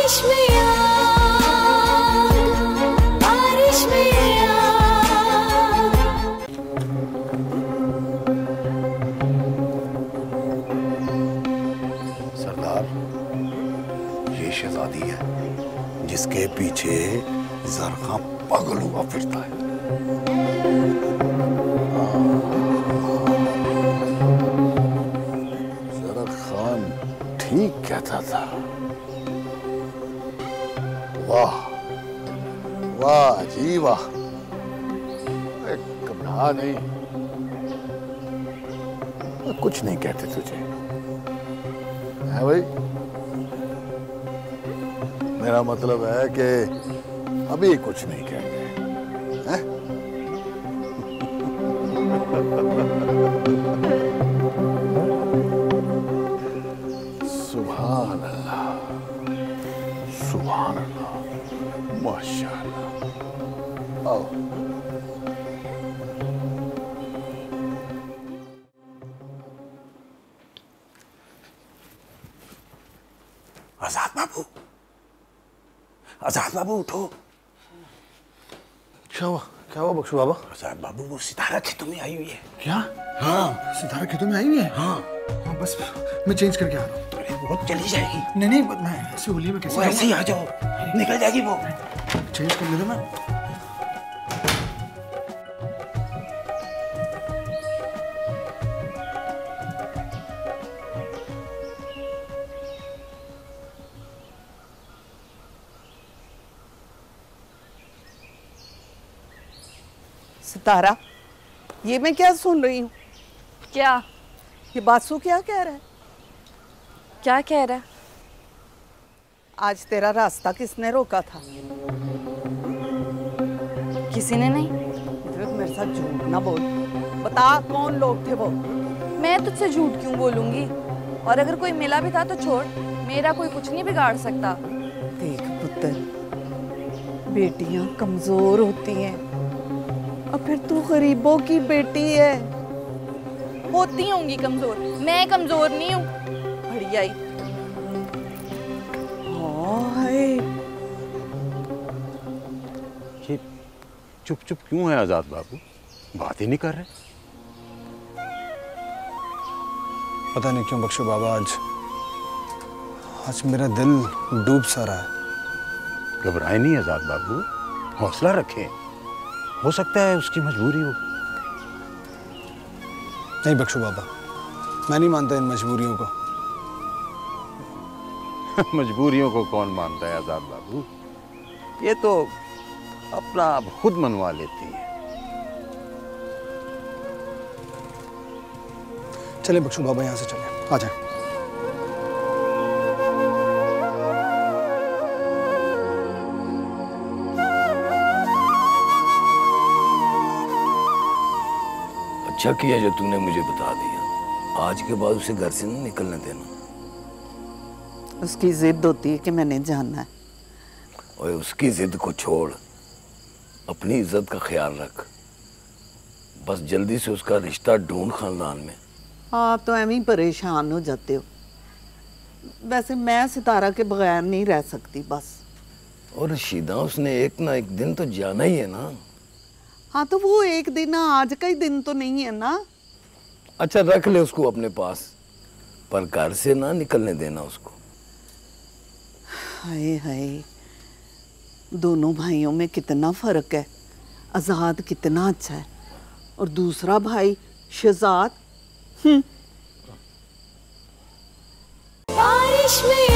बारिश में याद, बारिश में याद। सरदार, ये शहजादी है जिसके पीछे जरखा पागल हुआ फिरता है। जरखान ठीक कहता था। वाह वाह जी वाह, घबरा नहीं, कुछ नहीं कहते तुझे है भाई। मेरा मतलब है कि अभी कुछ नहीं कहते हैं? सुभान अल्लाह, सुभान अल्लाह, माशाअल्लाह। आओ। आजाद बाबू, आजाद बाबू उठो। क्या हुआ? क्या हुआ बख्शू बाबा? आजाद बाबू, वो सितारा खेतों में आई हुई है। क्या? हाँ, सितारा खेतों में आई हुई है? हाँ। हाँ बस मैं चेंज करके आ रहा हूँ। अरे वो चली जाएगी। नहीं नहीं, मैं ऐसी होली में कैसे? वो ऐसे ही आ जाओ, निकल जाएगी वो। चेंज कर लेता मैं। सितारा, ये मैं क्या सुन रही हूँ? क्या? ये बासु क्या कह रहा है? क्या कह रहा है? आज तेरा रास्ता किसने रोका था? किसी ने नहीं। मेरे साथ झूठ ना बोल, बता कौन लोग थे वो? मैं तुझसे झूठ क्यों बोलूंगी? और अगर कोई मिला भी था तो छोड़, मेरा कोई कुछ नहीं बिगाड़ सकता। देख पुत्र, बेटियां कमजोर होती हैं, और फिर तू गरीबों की बेटी है। होती होंगी कमजोर, मैं कमजोर नहीं हूँ। बढ़िया ही। ये चुप चुप क्यों है आजाद बाबू? बात ही नहीं कर रहे। पता नहीं क्यों बख्शू बाबा, आज मेरा दिल डूब सा रहा है। घबराए नहीं आजाद बाबू, हौसला रखें। हो सकता है उसकी मजबूरी हो। नहीं बख्शू बाबा, मैं नहीं मानता इन मजबूरियों को। मजबूरियों को कौन मानता है आजाद बाबू? ये तो अपना आप खुद मनवा लेती है। चले बख्शू बाबा, यहाँ से चले, आ जाए। अच्छा किया जो तूने मुझे बता दिया। आज के बाद उसे घर से नहीं निकलने देना। उसकी जिद होती है कि मैंने जानना है। और उसकी जिद को छोड़, अपनी इज्जत का ख्याल रख। बस जल्दी से उसका रिश्ता ढूंढ खानदान में। आप तो एवं ही परेशान हो जाते हो। वैसे मैं सितारा के बगैर नहीं रह सकती बस। और रशीदा, उसने एक ना एक दिन तो जाना ही है ना। हाँ तो वो एक दिन, आज का ही दिन तो नहीं है ना। अच्छा, रख ले उसको अपने पास, पर घर से ना निकलने देना उसको। हाय हाय, दोनों भाइयों में कितना फर्क है। आजाद कितना अच्छा है और दूसरा भाई शहजाद। बारिश में